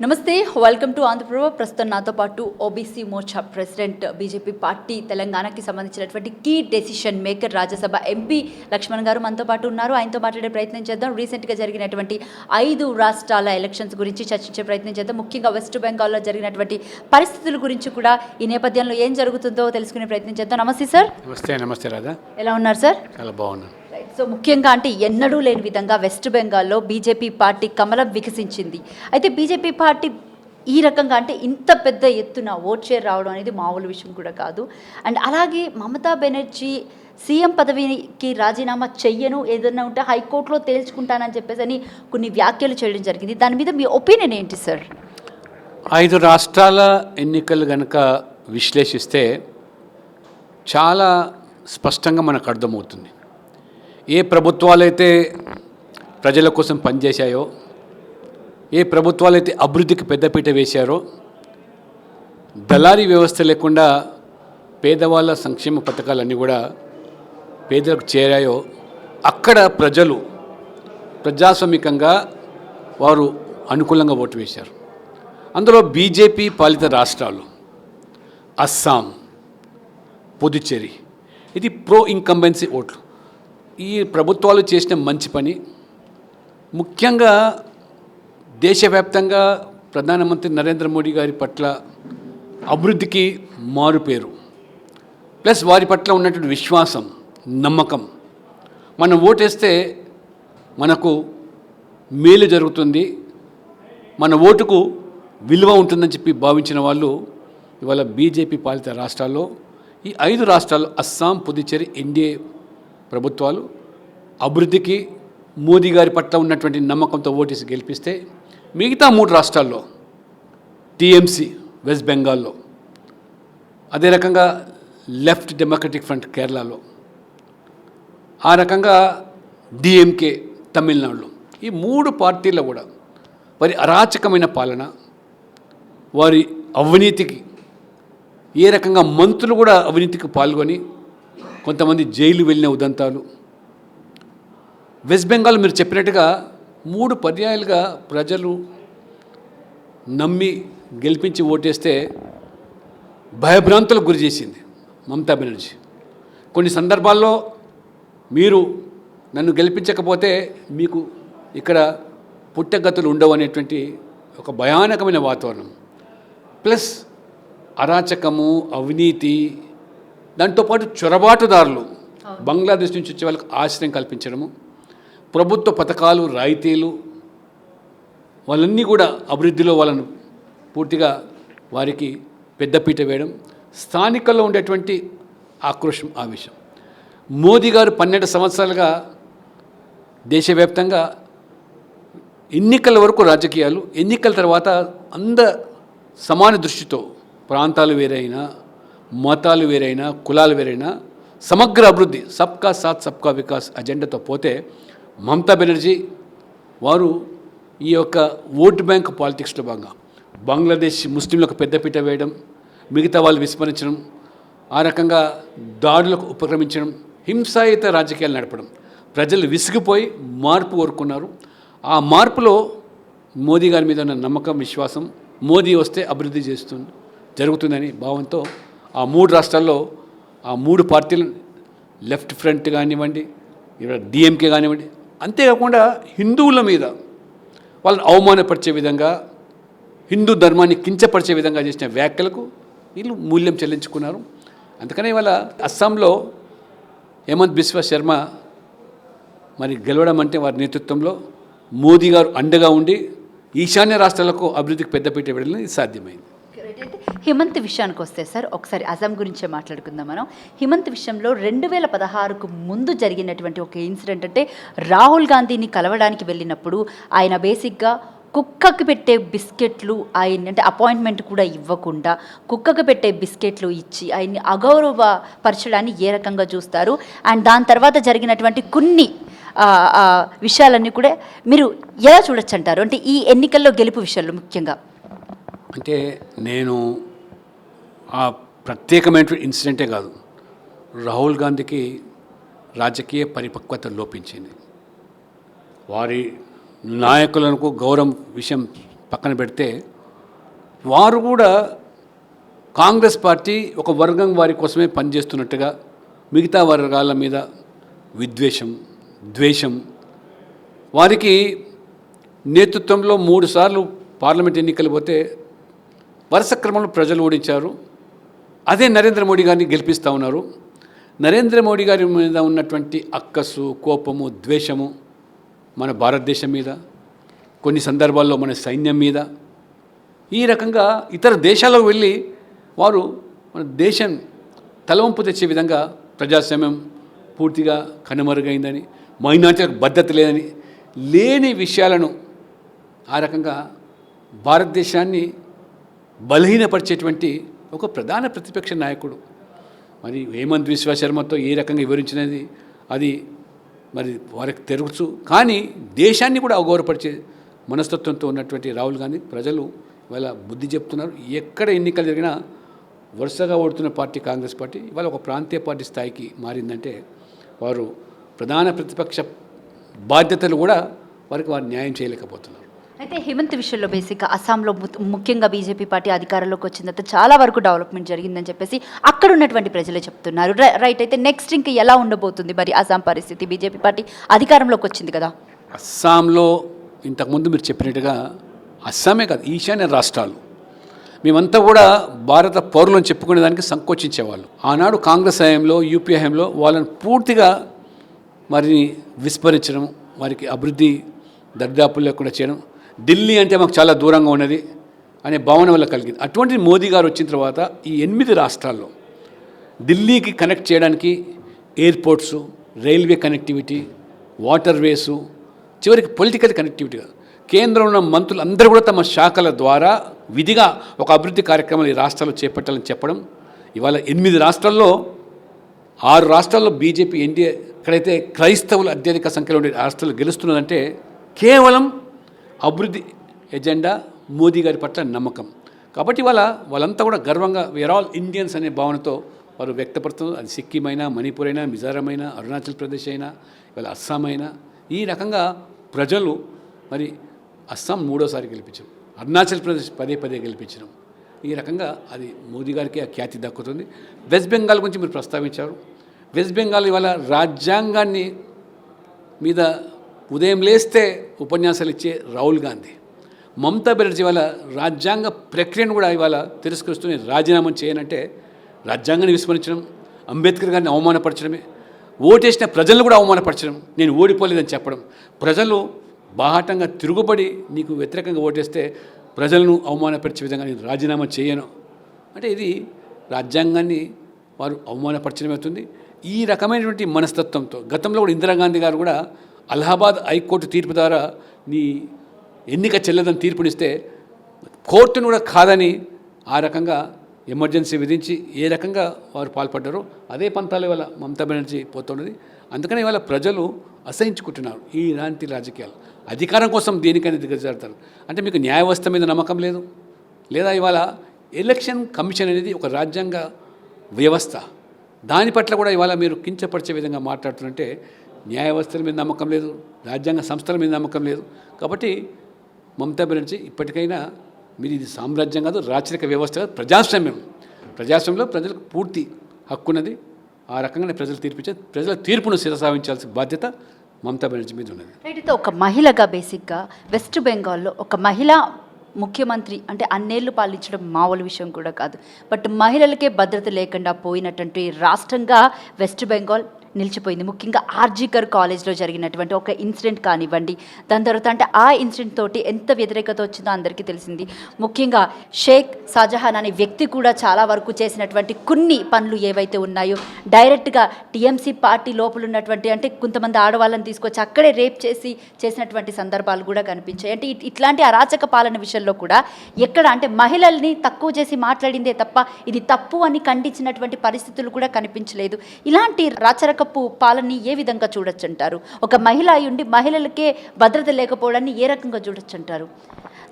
నమస్తే, welcome to Andhraprabha. ప్రస్తుతం నాతో పాటు OBC Morcha president, BJP party తెలంగాణకి సంబంధించినటువంటి key decision maker, Rajya Sabha MP Laxman గారు మనతో పాటు ఉన్నారు. ఆయనతో మాట్లాడే ప్రయత్నం చేద్దాం. రీసెంట్గా జరిగినటువంటి 5 రాష్ట్రాల ఎలక్షన్స్ గురించి చర్చించే ప్రయత్నం చేద్దాం. ముఖ్యంగా వెస్ట్ బెంగాల్లో జరిగినటువంటి పరిస్థితుల గురించి కూడా, ఈ నేపథ్యంలో ఏం జరుగుతుందో తెలుసుకునే ప్రయత్నం చేద్దాం. నమస్తే సార్. నమస్తే రాధా. ఎలా ఉన్నారు సార్? చాలా బాగున్నాను. సో ముఖ్యంగా అంటే ఎన్నడూ లేని విధంగా వెస్ట్ బెంగాల్లో బీజేపీ పార్టీ కమలం వికసించింది. అయితే బీజేపీ పార్టీ ఈ రకంగా అంటే ఇంత పెద్ద ఎత్తున ఓట్ షేర్ రావడం అనేది మామూలు విషయం కూడా కాదు. అండ్ అలాగే మమతా బెనర్జీ సీఎం పదవికి రాజీనామా చెయ్యను, ఏదన్నా ఉంటే హైకోర్టులో తేల్చుకుంటానని చెప్పేసి అని కొన్ని వ్యాఖ్యలు చేయడం జరిగింది. దాని మీద మీ ఒపీనియన్ ఏంటి సార్? 5 రాష్ట్రాల ఎన్నికలు కనుక విశ్లేషిస్తే చాలా స్పష్టంగా మనకు అర్థమవుతుంది. ఏ ప్రభుత్వాలైతే ప్రజల కోసం పనిచేశాయో, ఏ ప్రభుత్వాలైతే అభివృద్ధికి పెద్దపీట వేశారో, దళారీ వ్యవస్థ లేకుండా పేదవాళ్ళ సంక్షేమ పథకాలన్నీ కూడా పేదలకు చేరాయో, అక్కడ ప్రజలు ప్రజాస్వామికంగా వారు అనుకూలంగా ఓటు వేశారు. అందులో బీజేపీ పాలిత రాష్ట్రాలు అస్సాం, పుదుచ్చేరి, ఇది ప్రో ఇన్కంబెన్సీ ఓట్లు. ఈ ప్రభుత్వాలు చేసిన మంచి పని, ముఖ్యంగా దేశవ్యాప్తంగా ప్రధానమంత్రి నరేంద్ర మోడీ గారి పట్ల అభివృద్ధికి మారుపేరు, ప్లస్ వారి పట్ల ఉన్నటువంటి విశ్వాసం, నమ్మకం. మనం ఓటేస్తే మనకు మేలు జరుగుతుంది, మన ఓటుకు విలువ ఉంటుందని చెప్పి భావించిన వాళ్ళు ఇవాళ బీజేపీ పాలిత రాష్ట్రాల్లో, ఈ 5 రాష్ట్రాలు అస్సాం, పుదుచ్చేరి ఎన్డీఏ ప్రభుత్వాలు అభివృద్ధికి మోదీ గారి పట్ల ఉన్నటువంటి నమ్మకంతో ఓటేసి గెలిపిస్తే, మిగతా 3 రాష్ట్రాల్లో టీఎంసీ వెస్ట్ బెంగాల్లో, అదే రకంగా లెఫ్ట్ డెమోక్రటిక్ ఫ్రంట్ కేరళలో, ఆ రకంగా డిఎంకే తమిళనాడులో, ఈ 3 పార్టీల్లో కూడా వారి అరాచకమైన పాలన, వారి అవినీతికి, ఏ రకంగా మంత్రులు కూడా అవినీతికి పాల్గొని కొంతమంది జైలు వెళ్ళిన ఉదంతాలు. వెస్ట్ బెంగాల్ మీరు చెప్పినట్టుగా 3 పర్యాయాలుగా ప్రజలు నమ్మి గెలిపించి ఓటేస్తే భయభ్రాంతులకు గురి చేసింది మమతా బెనర్జీ. కొన్ని సందర్భాల్లో మీరు నన్ను గెలిపించకపోతే మీకు ఇక్కడ పుట్టగతులు ఉండవు అనేటువంటి ఒక భయానకమైన వాతావరణం, ప్లస్ అరాచకము, అవినీతి, దాంతోపాటు చొరబాటుదారులు బంగ్లాదేశ్ నుంచి వచ్చే వాళ్ళకి ఆశ్రయం కల్పించడము, ప్రభుత్వ పథకాలు, రాయితీలు, వాళ్ళన్నీ కూడా అభివృద్ధిలో వాళ్ళను పూర్తిగా వారికి పెద్దపీట వేయడం, స్థానికల్లో ఉండేటువంటి ఆక్రోషం, ఆవేశం. మోదీ గారు 12 సంవత్సరాలుగా దేశవ్యాప్తంగా ఎన్నికల వరకు రాజకీయాలు, ఎన్నికల తర్వాత సమాన దృష్టితో, ప్రాంతాలు వేరైనా, మతాలు వేరైనా, కులాలు వేరైనా, సమగ్ర అభివృద్ధి, సబ్కా సాత్ సబ్కా వికాస్ అజెండాతో పోతే, మమతా బెనర్జీ వారు ఈ యొక్క ఓటు బ్యాంక్ పాలిటిక్స్లో భాగంగా బంగ్లాదేశ్ ముస్లింలకు పెద్దపీట వేయడం, మిగతా వాళ్ళు విస్మరించడం, ఆ రకంగా దాడులకు ఉపక్రమించడం, హింసాయుత రాజకీయాలు నడపడం, ప్రజలు విసిగిపోయి మార్పు కోరుకున్నారు. ఆ మార్పులో మోదీ గారి మీద ఉన్న నమ్మకం, విశ్వాసం, మోదీ వస్తే అభివృద్ధి జరుగుతుందని భావంతో ఆ 3 రాష్ట్రాల్లో ఆ 3 పార్టీలు, లెఫ్ట్ ఫ్రంట్ కానివ్వండి, డిఎంకే కానివ్వండి, అంతేకాకుండా హిందువుల మీద వాళ్ళని అవమానపరిచే విధంగా, హిందూ ధర్మాన్ని కించపరిచే విధంగా చేసిన వ్యాఖ్యలకు వీళ్ళు మూల్యం చెల్లించుకున్నారు. అందుకనే ఇవాళ అస్సాంలో హేమంత్ బిశ్వ శర్మ మరి గెలవడం అంటే వారి నేతృత్వంలో మోదీ గారు అండగా ఉండి ఈశాన్య రాష్ట్రాలకు అభివృద్ధికి పెద్దపీట వేయడం సాధ్యమైంది. హిమంత్ విషయానికి వస్తే సార్, ఒకసారి అస్సాం గురించే మాట్లాడుకుందాం మనం. హిమంత్ విషయంలో 2016కు ముందు జరిగినటువంటి ఒక ఇన్సిడెంట్ అంటే, రాహుల్ గాంధీని కలవడానికి వెళ్ళినప్పుడు ఆయన బేసిక్గా కుక్కకి పెట్టే బిస్కెట్లు, ఆయన అంటే అపాయింట్మెంట్ కూడా ఇవ్వకుండా కుక్కకి పెట్టే బిస్కెట్లు ఇచ్చి ఆయన్ని అగౌరవపరచడాన్ని ఏ రకంగా చూస్తారు? అండ్ దాని తర్వాత జరిగినటువంటి కొన్ని విషయాలన్నీ కూడా మీరు ఎలా చూడొచ్చు అంటారు? అంటే ఈ ఎన్నికల్లో గెలుపు విషయాల్లో ముఖ్యంగా అంటే నేను ఆ ప్రత్యేకమైన ఇన్సిడెంటే కాదు, రాహుల్ గాంధీకి రాజకీయ పరిపక్వత లోపించింది. వారి నాయకులకు గౌరవం విషయం పక్కన పెడితే వారు కూడా కాంగ్రెస్ పార్టీ ఒక వర్గం వారి కోసమే పనిచేస్తున్నట్టుగా మిగతా వర్గాల మీద విద్వేషం, ద్వేషం, వారికి నేతృత్వంలో 3 సార్లు పార్లమెంట్ ఎన్నికలు పోతే వరుస క్రమంలో ప్రజలు ఓడించారు. అదే నరేంద్ర మోడీ గారిని గెలిపిస్తూ ఉన్నారు. నరేంద్ర మోడీ గారి మీద ఉన్నటువంటి అక్కసు, కోపము, ద్వేషము మన భారతదేశం మీద, కొన్ని సందర్భాల్లో మన సైన్యం మీద, ఈ రకంగా ఇతర దేశాలకు వెళ్ళి వారు మన దేశం తలవంపు తెచ్చే విధంగా ప్రజాస్వామ్యం పూర్తిగా కనుమరుగైందని, మైనార్టీలకు భద్రత లేదని, లేని విషయాలను ఆ రకంగా భారతదేశాన్ని బలహీనపరిచేటువంటి ఒక ప్రధాన ప్రతిపక్ష నాయకుడు మరి హేమంత్ బిశ్వ శర్మతో ఏ రకంగా వివరించినది అది మరి వారికి తెలుసు. కానీ దేశాన్ని కూడా అగౌరవపరిచే మనస్తత్వంతో ఉన్నటువంటి రాహుల్ గాంధీ ప్రజలు ఇవాళ బుద్ధి చెప్తున్నారు. ఎక్కడ ఎన్నికలు జరిగినా వరుసగా ఓడుతున్న పార్టీ కాంగ్రెస్ పార్టీ ఇవాళ ఒక ప్రాంతీయ పార్టీ స్థాయికి మారిందంటే వారు ప్రధాన ప్రతిపక్ష బాధ్యతలు కూడా వారు న్యాయం చేయలేకపోతున్నారు. అయితే హిమంత్ విషయంలో బేసిక్గా అస్సాంలో ముఖ్యంగా బీజేపీ పార్టీ అధికారంలోకి వచ్చిన తర్వాత చాలా వరకు డెవలప్మెంట్ జరిగిందని చెప్పేసి అక్కడ ఉన్నటువంటి ప్రజలే చెప్తున్నారు. రైట్. అయితే నెక్స్ట్ ఇంకా ఎలా ఉండబోతుంది మరి అస్సాం పరిస్థితి? బీజేపీ పార్టీ అధికారంలోకి వచ్చింది కదా. అస్సాంలో ఇంతకుముందు మీరు చెప్పినట్టుగా అస్సామే కాదు, ఈశాన్య రాష్ట్రాలు మేమంతా కూడా భారత పౌరులను చెప్పుకునే దానికి సంకోచించేవాళ్ళు. ఆనాడు కాంగ్రెస్ హయాంలో, యూపీ హయాంలో వాళ్ళని పూర్తిగా మరి విస్మరించడం, వారికి అభివృద్ధి దర్దాపులు లేకుండా చేయడం, ఢిల్లీ అంటే మాకు చాలా దూరంగా ఉన్నది అనే భావన వల్ల కలిగింది. అటువంటి మోదీ గారు వచ్చిన తర్వాత ఈ 8 రాష్ట్రాల్లో ఢిల్లీకి కనెక్ట్ చేయడానికి ఎయిర్పోర్ట్సు, రైల్వే కనెక్టివిటీ, వాటర్ వేసు, చివరికి పొలిటికల్ కనెక్టివిటీ కాదు, కేంద్రంలో ఉన్న మంత్రులు అందరూ కూడా తమ శాఖల ద్వారా విధిగా ఒక అభివృద్ధి కార్యక్రమాలు ఈ రాష్ట్రాల్లో చేపట్టాలని చెప్పడం. ఇవాళ 8 రాష్ట్రాల్లో 6 రాష్ట్రాల్లో బీజేపీ ఎన్డీఏ ఎక్కడైతే క్రైస్తవులు అత్యధిక సంఖ్యలో ఉండే రాష్ట్రాలు గెలుస్తున్నదంటే కేవలం అభివృద్ధి ఎజెండా, మోదీ గారి పట్ల నమ్మకం. కాబట్టి వాళ్ళంతా కూడా గర్వంగా వీఆర్ ఆల్ ఇండియన్స్ అనే భావనతో వారు వ్యక్తపడుతున్నారు. అది సిక్కిం అయినా, మణిపూర్ అయినా, మిజోరాం అయినా, అరుణాచల్ ప్రదేశ్ అయినా, ఇవాళ అస్సాం అయినా, ఈ రకంగా ప్రజలు మరి అస్సాం 3వసారి గెలిపించడం, అరుణాచల్ ప్రదేశ్ పదే గెలిపించడం, ఈ రకంగా అది మోదీ గారికి ఆ ఖ్యాతి దక్కుతుంది. వెస్ట్ బెంగాల్ గురించి మీరు ప్రస్తావించారు. వెస్ట్ బెంగాల్ ఇవాళ రాజ్యాంగాన్ని మీద ఉదయం లేస్తే ఉపన్యాసాలు ఇచ్చే రాహుల్ గాంధీ, మమతా బెనర్జీ వల్ల రాజ్యాంగ ప్రక్రియను కూడా ఇవాళ తిరస్కరిస్తూ రాజీనామా చేయనంటే రాజ్యాంగాన్ని విస్మరించడం, అంబేద్కర్ గారిని అవమానపరచడమే, ఓటేసిన ప్రజలను కూడా అవమానపరచడం, నేను ఓడిపోలేదని చెప్పడం, ప్రజలు బాహాటంగా తిరుగుబడి నీకు వ్యతిరేకంగా ఓటేస్తే ప్రజలను అవమానపరిచే విధంగా నేను రాజీనామా చేయను అంటే ఇది రాజ్యాంగాన్ని వారు అవమానపరచడం అవుతుంది. ఈ రకమైనటువంటి మనస్తత్వంతో గతంలో కూడా ఇందిరాగాంధీ గారు కూడా అలహాబాద్ హైకోర్టు తీర్పు ద్వారా నీ ఎన్నిక చెల్లదని తీర్పునిస్తే కోర్టును కూడా కాదని ఆ రకంగా ఎమర్జెన్సీ విధించి ఏ రకంగా వారు పాల్పడ్డారో అదే పంతాల వల్ల మమతా బెనర్జీ పోతున్నది. అందుకని ఇవాళ ప్రజలు అసహించుకుంటున్నారు ఇలాంటి రాజకీయాలు. అధికారం కోసం దేనికైనా దిగజారుతారు. అంటే మీకు న్యాయ వ్యవస్థ మీద నమ్మకం లేదు, లేదా ఇవాళ ఎలక్షన్ కమిషన్ అనేది ఒక రాజ్యాంగ వ్యవస్థ, దాని పట్ల కూడా ఇవాళ మీరు కించపరిచే విధంగా మాట్లాడుతుంటే న్యాయ వ్యవస్థల మీద నమ్మకం లేదు, రాజ్యాంగ సంస్థల మీద నమ్మకం లేదు. కాబట్టి మమతా బెనర్జీ ఇప్పటికైనా మీరు ఇది సామ్రాజ్యం కాదు, రాచరిక వ్యవస్థ కాదు, ప్రజాస్వామ్యంలో ప్రజలకు పూర్తి హక్కున్నది. ఆ రకంగానే ప్రజలు తీర్పిచ్చే ప్రజల తీర్పును శిరసావించాల్సిన బాధ్యత మమతా బెనర్జీ మీద ఉన్నది. అయితే ఒక మహిళగా బేసిక్గా వెస్ట్ బెంగాల్లో ఒక మహిళ ముఖ్యమంత్రి అంటే అన్నేళ్లు పాలించడం మామూలు విషయం కూడా కాదు. బట్ మహిళలకే భద్రత లేకుండా పోయినటువంటి రాష్ట్రంగా వెస్ట్ బెంగాల్ నిలిచిపోయింది. ముఖ్యంగా ఆర్జీకర్ కాలేజ్లో జరిగినటువంటి ఒక ఇన్సిడెంట్ కానివ్వండి, దాని తర్వాత అంటే ఆ ఇన్సిడెంట్ తోటి ఎంత వ్యతిరేకత వచ్చిందో అందరికీ తెలిసింది. ముఖ్యంగా షేక్ షాజహాన్ అనే వ్యక్తి కూడా చాలా వరకు చేసినటువంటి కొన్ని పనులు ఏవైతే ఉన్నాయో డైరెక్ట్గా టీఎంసీ పార్టీ లోపల ఉన్నటువంటి అంటే కొంతమంది ఆడవాళ్ళని తీసుకొచ్చి అక్కడే రేప్ చేసినటువంటి సందర్భాలు కూడా కనిపించాయి. అంటే ఇట్లాంటి అరాచక పాలన విషయంలో కూడా ఎక్కడ అంటే మహిళల్ని తక్కువ చేసి మాట్లాడిందే తప్ప ఇది తప్పు అని ఖండించినటువంటి పరిస్థితులు కూడా కనిపించలేదు. ఇలాంటి రాచరికపు పాలనని ఏ విధంగా చూడొచ్చు అంటారు? ఒక మహిళ అయ్యుండి మహిళలకే భద్రత లేకపోవడాన్ని ఏ రకంగా చూడొచ్చు అంటారు?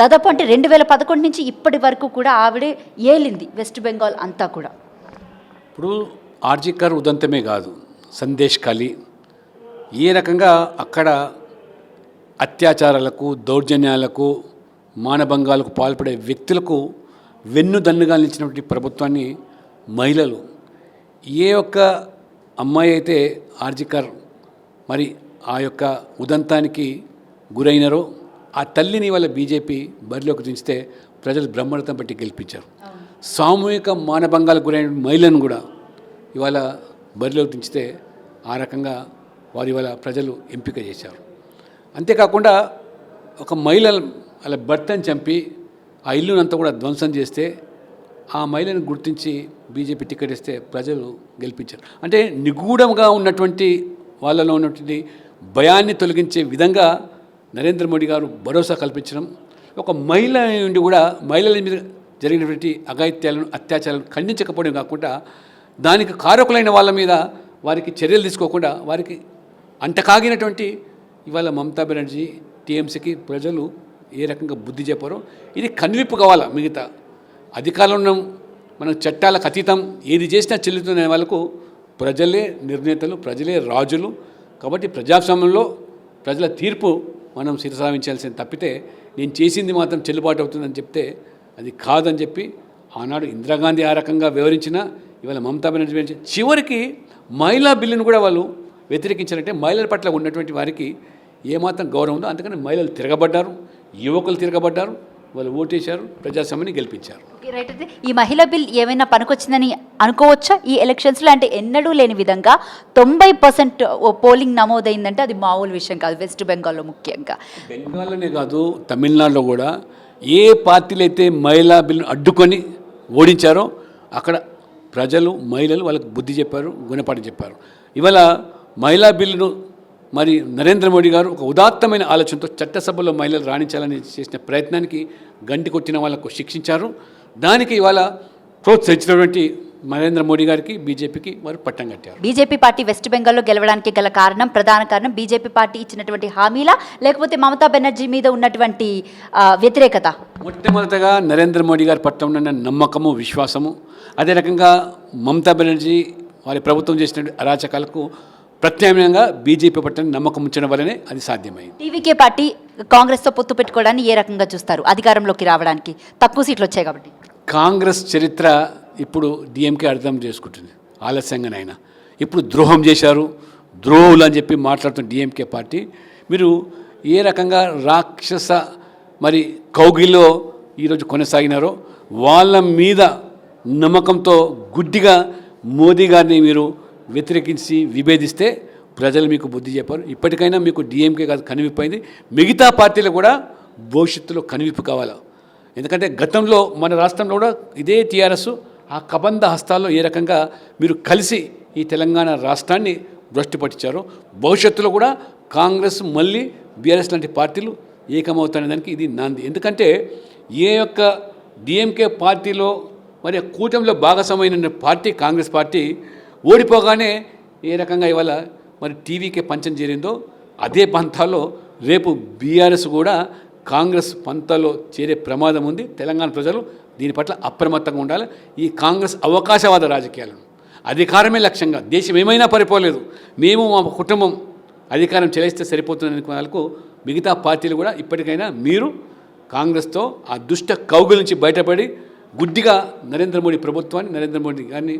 దాదాపు అంటే 2011 నుంచి ఇప్పటి వరకు కూడా ఆవిడే ఏలింది వెస్ట్ బెంగాల్ అంతా కూడా. ఇప్పుడు ఆర్జీకర్ ఉదంతమే కాదు, సందేశ్ ఖాళీ ఏ రకంగా అక్కడ అత్యాచారాలకు, దౌర్జన్యాలకు, మానభంగాలకు పాల్పడే వ్యక్తులకు వెన్నుదన్నుగా నిలిచినటువంటి ప్రభుత్వాన్ని మహిళలు, ఏ ఒక్క అమ్మాయి అయితే ఆర్జికర్ మరి ఆ యొక్క ఉదంతానికి గురైనరో ఆ తల్లిని వాళ్ళ బీజేపీ బరిలోకి దించితే ప్రజలు బ్రహ్మరథం బట్టి గెలిపించారు. సామూహిక మానభంగాలకు గురైన మహిళలను కూడా ఇవాళ బరిలోకి దించితే ఆ రకంగా వారు ఇవాళ ప్రజలు ఎంపిక చేశారు. అంతేకాకుండా ఒక మహిళ వాళ్ళ భర్తను చంపి ఆ ఇల్లునంతా కూడా ధ్వంసం చేస్తే ఆ మహిళను గుర్తించి బీజేపీ టికెట్ ఇస్తే ప్రజలు గెలిపించారు. అంటే నిగూఢంగా ఉన్నటువంటి వాళ్ళలో ఉన్నటువంటి భయాన్ని తొలగించే విధంగా నరేంద్ర మోడీ గారు భరోసా కల్పించడం, ఒక మహిళ నుండి కూడా మహిళల మీద జరిగినటువంటి అఘాయిత్యాలను, అత్యాచారాలను ఖండించకపోవడం కాకుండా దానికి కారకులైన వాళ్ళ మీద వారికి చర్యలు తీసుకోకుండా వారికి అంటకాగినటువంటి ఇవాళ మమతా బెనర్జీ టీఎంసీకి ప్రజలు ఏ రకంగా బుద్ధి చెప్పారో ఇది కనువిప్పు కావాలా. మిగతా అధికారంలో మనం చట్టాలకు అతీతం ఏది చేసినా చెల్లుతున్న వాళ్ళకు ప్రజలే నిర్ణేతలు, ప్రజలే రాజులు. కాబట్టి ప్రజాస్వామ్యంలో ప్రజల తీర్పు మనం శిరసావించాల్సిన తప్పితే నేను చేసింది మాత్రం చెల్లుబాటు అవుతుందని చెప్తే అది కాదని చెప్పి ఆనాడు ఇందిరాగాంధీ ఆ రకంగా వివరించిన ఇవాళ మమతా బెనర్జీ వివరించిన చివరికి మహిళా బిల్లును కూడా వాళ్ళు వ్యతిరేకించారంటే మహిళల పట్ల ఉన్నటువంటి వారికి ఏమాత్రం గౌరవం ఉందో. అందుకని మహిళలు తిరగబడ్డారు, యువకులు తిరగబడ్డారు, వాళ్ళు ఓటేశారు, ప్రజాస్వామ్యాన్ని గెలిపించారు. రైట్. అయితే ఈ మహిళా బిల్ ఏమైనా పనికొచ్చిందని అనుకోవచ్చా ఈ ఎలక్షన్స్లో? అంటే ఎన్నడూ లేని విధంగా 90% పోలింగ్ నమోదైందంటే అది మామూలు విషయం కాదు. వెస్ట్ బెంగాల్లో ముఖ్యంగా, బెంగాల్లోనే కాదు తమిళనాడులో కూడా ఏ పార్టీలు అయితే మహిళా బిల్లును అడ్డుకొని ఓడించారో అక్కడ ప్రజలు, మహిళలు వాళ్ళకు బుద్ధి చెప్పారు, గుణపాఠం చెప్పారు. ఇవాళ మహిళా బిల్లును మరి నరేంద్ర మోడీ గారు ఒక ఉదాత్తమైన ఆలోచనతో చట్టసభలో మహిళలు రాణించాలని చేసిన ప్రయత్నానికి గంటి కొట్టిన వాళ్ళకు శిక్షించారు. దానికి ఇవాళ ప్రోత్సహించినటువంటి నరేంద్ర మోడీ గారికి, బీజేపీకి వారు పట్టం కట్టారు. బీజేపీ పార్టీ వెస్ట్ బెంగాల్లో గెలవడానికి గల కారణం, ప్రధాన కారణం బీజేపీ పార్టీ ఇచ్చినటువంటి హామీలా, లేకపోతే మమతా బెనర్జీ మీద ఉన్నటువంటి వ్యతిరేకత? మొట్టమొదటగా నరేంద్ర మోడీ గారి పట్ల ఉన్న నమ్మకము, విశ్వాసము, అదే రకంగా మమతా బెనర్జీ వారి ప్రభుత్వం చేసిన అరాచకాలకు ప్రత్యామ్నాయంగా బీజేపీ పట్ల నమ్మకం ఉంచడం వల్లనే అది సాధ్యమైంది. టీవీకే పార్టీ కాంగ్రెస్తో పొత్తు పెట్టుకోవడాన్ని ఏ రకంగా చూస్తారు? అధికారంలోకి రావడానికి తక్కువ సీట్లు వచ్చాయి కాబట్టి. కాంగ్రెస్ చరిత్ర ఇప్పుడు డిఎంకే అర్థం చేసుకుంటుంది. ఆలస్యంగానైనా ఇప్పుడు ద్రోహం చేశారు, ద్రోహులు అని చెప్పి మాట్లాడుతున్న డిఎంకే పార్టీ మీరు ఏ రకంగా రాక్షస మరి కౌగిల్లో ఈరోజు కొనసాగినారో వాళ్ళ మీద నమ్మకంతో గుడ్డిగా మోదీ గారిని మీరు వ్యతిరేకించి విభేదిస్తే ప్రజలు మీకు బుద్ధి చెప్పారు. ఇప్పటికైనా మీకు డిఎంకే కాదు కనువిప్పైంది, మిగతా పార్టీలు కూడా భవిష్యత్తులో కనువిప్పు కావాలి. ఎందుకంటే గతంలో మన రాష్ట్రంలో కూడా ఇదే టీఆర్ఎస్ ఆ కబంధ హస్తాల్లో ఏ రకంగా మీరు కలిసి ఈ తెలంగాణ రాష్ట్రాన్ని భ్రష్టు పట్టించారో భవిష్యత్తులో కూడా కాంగ్రెస్ మళ్ళీ బీఆర్ఎస్ లాంటి పార్టీలు ఏకమవుతానే దానికి ఇది నాంది. ఎందుకంటే ఏ యొక్క డిఎంకే పార్టీలో మరి కూటమిలో భాగస్వామైన పార్టీ కాంగ్రెస్ పార్టీ ఓడిపోగానే ఏ రకంగా ఇవాళ మరి టీవీకే పంచం చేరిందో అదే పంతాలో రేపు బీఆర్ఎస్ కూడా కాంగ్రెస్ పంతాలో చేరే ప్రమాదం ఉంది. తెలంగాణ ప్రజలు దీని పట్ల అప్రమత్తంగా ఉండాలి. ఈ కాంగ్రెస్ అవకాశవాద రాజకీయాలను అధికారమే లక్ష్యంగా, దేశం ఏమైనా పరిపోలేదు, మేము మా కుటుంబం అధికారం చెల్లిస్తే సరిపోతుందని వాళ్ళకు మిగతా పార్టీలు కూడా ఇప్పటికైనా మీరు కాంగ్రెస్తో ఆ దుష్ట కౌగుల నుంచి బయటపడి గుడ్డిగా నరేంద్ర మోడీ ప్రభుత్వాన్ని, నరేంద్ర మోడీ గారిని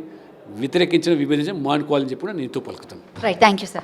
వ్యతిరేకించడం, విభేదించడం మానుకోవాలని చెప్పి కూడా నేను పలుకుతాను. Right, thank you sir.